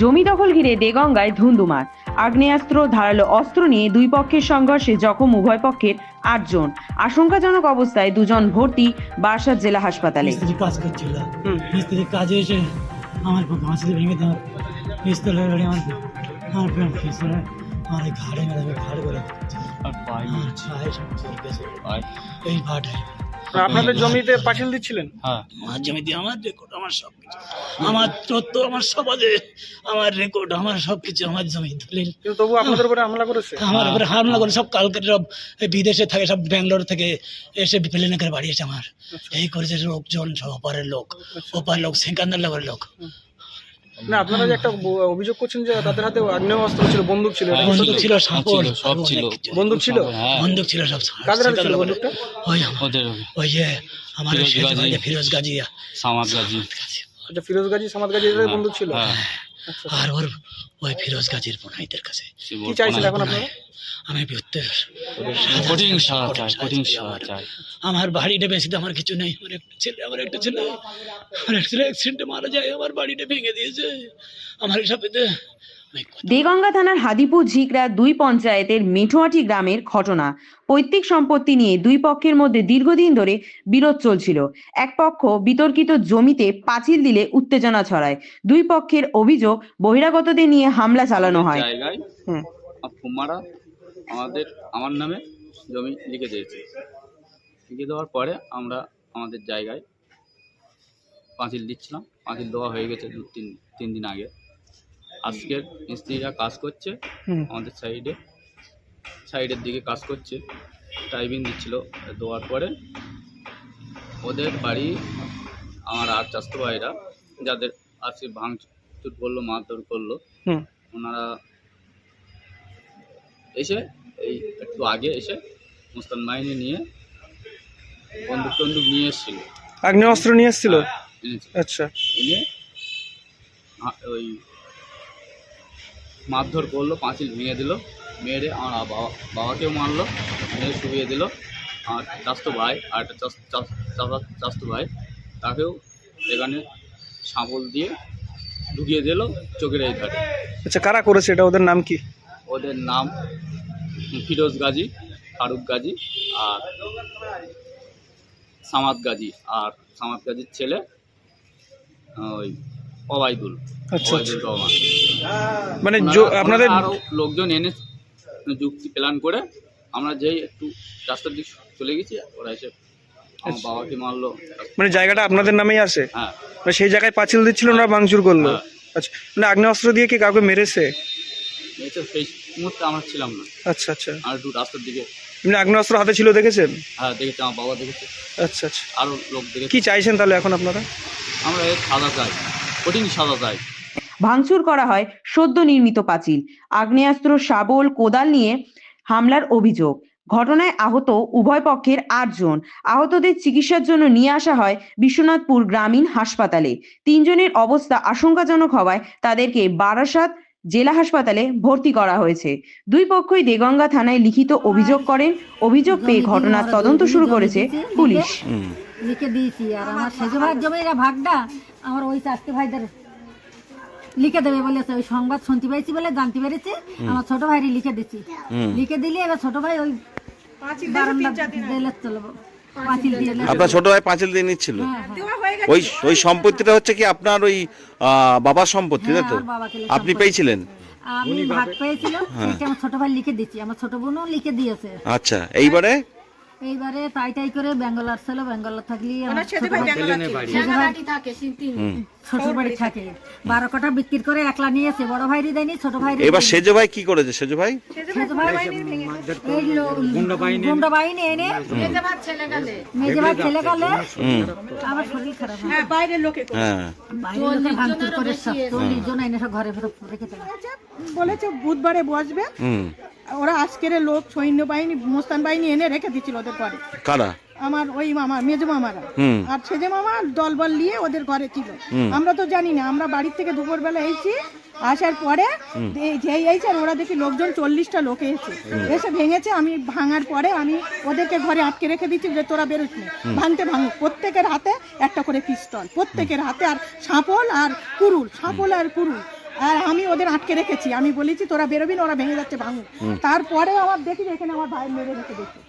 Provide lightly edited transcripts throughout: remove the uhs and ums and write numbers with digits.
জমি দখল ঘিরে দেগঙ্গায় ধুন্ধুমার। আগ্নেয়াস্ত্র, ধারালো অস্ত্র নিয়ে দুই পক্ষের সংঘর্ষে জখম উভয় পক্ষের 8 জন। আশঙ্কাজনক অবস্থায় 2 জন ভর্তি বারাসাত জেলা হাসপাতালে। মিস্ত্রি কাজ করছিল, মিস্ত্রি কাজে এসে আমার মাসিতে ভেঙে দেওয়ার পিস্তলের গাড়ি আমার পিস্তলে আমার ঘাড়ে মেরে ঘাড় করে এই ভাটায়। আপনাদের জমিতে পাঁচিল দিচ্ছিলেন? হ্যাঁ, আমার জমিতে আমার রেকর্ড, আমার সব কিছু, আমার তথ্য, আমার সমাজে আমার রেকর্ড, আমার সব কিছু, আমার জমি দলিল। কিন্তু তবু আপনাদের উপরে হামলা করেছে? আমার উপরে হামলা করে সব কালকে সব বিদেশে থাকে, সব ব্যাঙ্গালোর থেকে এসে প্লেনে করে বাড়ি এসে আমার এই করেছে লোকজন, সব ওপারের লোক, ওপার লোক, সেকান্দার লগের লোক। না, আপনারা যে একটা অভিযোগ করছেন যে তাদের হাতে আগ্নেয়াস্ত্র ছিল, বন্দুক ছিল, বন্দুক ছিল, সাপোর্ট সব ছিল, বন্দুক ছিল, বন্দুক ছিল সব। কাদের হাতে ছিল বন্দুকটা? ওই যে আমার ফিরোজ গাজী, সামাদ গাজী। আচ্ছা, ফিরোজ গাজী, সামাদ গাজী এদের বন্দুক ছিল। আর ওর ওই ফিরোজ গাজীর বোনাইদের কাছে। কি চাইছেন এখন আপনারা? আমি আমার বাড়িটা বেশি তো আমার কিছু নেই, আমার একটা ছেলে অ্যাক্সিডেন্টে মারা যায়, আমার বাড়িটা ভেঙে দিয়েছে আমার সাথে। দেগঙ্গা থানার হাদিপুর ঝিকরা 2 পঞ্চায়েতের মেঠোয়াটি গ্রামের ঘটনা। পৈতৃক সম্পত্তি নিয়ে দুই পক্ষের মধ্যে দীর্ঘদিন ধরে বিরোধ চলছিল। এক পক্ষ বিতর্কিত জমিতে পাঁচিল দিলে উত্তেজনা ছড়ায়। দুই পক্ষের অভিযোগ বহিরাগতদের নিয়ে হামলা চালানো হয়। ফুমারা আমার নামে জমি লিখে দিয়েছে। লিখে দেওয়ার পরে আমরা আমাদের জায়গায় পাঁচিল দিচ্ছিলাম। পাঁচিল দেওয়া হয়ে গেছে 2-3 দিন আগে। আজকের মিস্ত্রিরা কাজ করছে আমাদের সাইডের দিকে কাজ করছে, টাইবিং দিচ্ছিল। দেওয়ার পরে ওদের বাড়ি আমার আর চাস্তো ভাইরা যাদের আজকে ভাঙচুর করলো, মারধর করলো, ওনারা এসে এই একটু আগে এসে মুস্তান বাহিনী নিয়ে বন্দুক নিয়ে এসেছিল, আগ্নেয়াস্ত্র নিয়ে এসেছিল। আচ্ছা, এনে ওই মারধর করলো, পাঁচিল ভেঙে দিল, মেরে আমার বাবাকেও মারলো, মেরে শুয়ে দিল। আর চাস্তো ভাই আর একটা চাস্তো ভাই, তাকেও এখানে শাবল দিয়ে ঢুকিয়ে দিল চোখের এই ধারে। আচ্ছা, কারা করেছে এটা? ওদের নাম কি? ওদের নাম ফিরোজ গাজী, ফারুক গাজী আর সামাদ গাজী। আর সামাদ গাজীর ছেলে ওই অবাইদুল রহমান। মানে আপনাদের আরো লোকজন এনে যুক্তি প্ল্যান করে আমরা যেই একটু রাস্তার দিক চলে গেছি, ওরা এসে আমার বাবাকে মারলো। মানে জায়গাটা আপনাদের নামেই আছে? হ্যাঁ, মানে সেই জায়গায় পাঁচিল দিচ্ছিল, ওরা ভাঙচুর করলো। আচ্ছা, মানে আগ্নেয়াস্ত্র দিয়ে কি কাউকে মেরেছে? সেই মুহূর্তে আমরা ছিলাম না। আচ্ছা আচ্ছা, আর একটু রাস্তার দিকে। এমনি আগ্নেয়াস্ত্র হাতে ছিল, দেখেছেন? হ্যাঁ, দেখেছি, আমার বাবা দেখেছে। আচ্ছা আচ্ছা, আরো লোক দেখেছে। কি চাইছেন তাহলে এখন আপনারা? আমরা এই সাদা চাই, কঠিন সাদা চাই। ভাঙচুর করা হয় সদ্য নির্মিত পাঁচিল। আগ্নেয়াস্ত্র, শাবল, কোদাল নিয়ে হামলার অভিযোগ। ঘটনায় আহত উভয় পক্ষের 8 জন। আহতদের চিকিৎসার জন্য নিয়ে আসা হয় বিশ্বনাথপুর গ্রামীণ হাসপাতালে। 3 জনের অবস্থা আশঙ্কাজনক হওয়ায় তাদেরকে বারাসাত জেলা হাসপাতালে ভর্তি করা হয়েছে। দুই পক্ষই দেগঙ্গা থানায় লিখিত অভিযোগ করেন। অভিযোগ পেয়ে ঘটনার তদন্ত শুরু করেছে পুলিশ। লিখে দিয়েছি, আর আমার সেজো ভাইয়ের জমির ভাগটা আমার ওই চাষতে ভাইদের লিখে দেবে বলেছে। ওই সংবাদ শুনতে পেয়েছি বলে জানতে পেরেছি, আমার ছোট ভাইরই লিখে দিচ্ছি। লিখে দিলে এবার ছোট ভাই ওই আপনার ছোট ভাই পাঁচিল দিয়ে নিচ্ছিল। ওই সম্পত্তিটা হচ্ছে কি আপনার ওই বাবার সম্পত্তি, তাই তো? আপনি পেয়েছিলেন? আমি ভাগ পেয়েছিলাম, আমার ছোট ভাই লিখে দিচ্ছি, আমার ছোট বোনও লিখে দিয়েছে। আচ্ছা, এইবারে তাই করে বেঙ্গলার ছিল, বেঙ্গলার থাকলে শ্বশুর বাড়ি থাকে। 12 কাঠা বিক্রি করে একলা নিয়েছে, বড় ভাইরই দেয়নি, ছোট ভাই। এবার সেজো ভাই কি করেছে? সেজো ভাই গুন্ডা বাহিনী এনে মেজে ভাত ছেলে গেলে আমার শরীর খারাপ হয়। বাইরের লোকে ভাঙচুর করে 40 জন এনে সব ঘরে ফেরত রেখে দেয়। বলেছে বুধবারে বসবে। ওরা আজকের লোক সৈন্যবাহিনী, মুস্তান বাহিনী এনে রেখে দিচ্ছিল ওদের ঘরে। কারা? আমার ওই মামা, মেজো মামারা আর ছেলে মামা দলবল নিয়ে ওদের ঘরে ছিল। আমরা তো জানি না, আমরা বাড়ির থেকে দুপুরবেলা এসেছি। আসার পরে যেই এইছে ওরা দেখি লোকজন 40টা লোক এসে ভেঙেছে। আমি ভাঙার পরে আমি ওদেরকে ঘরে আটকে রেখে দিচ্ছি যে তোরা বেরোস না, ভাঙতে ভাঙুক। প্রত্যেকের হাতে একটা করে পিস্তল, প্রত্যেকের হাতে, আর সাপল আর কুরুল। আর আমি ওদের আটকে রেখেছি, আমি বলেছি তোরা বেরোবি না, ওরা ভেঙে যাচ্ছে ভাঙুন। তারপরে আমার দেখি যে এখানে আমার ভাইয়ের মেরে রেখে দেখি,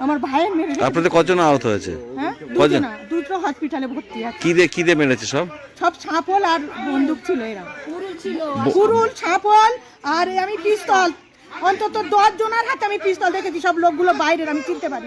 আমার ভাইয়ের মেরে রেখে। আপনাদের কজন আহত হয়েছে? হ্যাঁ, কজন? দুটো হসপিটালে ভর্তি আছে। কি দিয়ে মেরেছে সব? সব ছাপল আর বন্দুক ছিল, এরা কুরুল ছাপল আর আমি পিস্তল, অন্তত 10 জনের হাতে আমি পিস্তল দেখেছি, সব লোকগুলো বাইরের, আমি চিনতে পারি।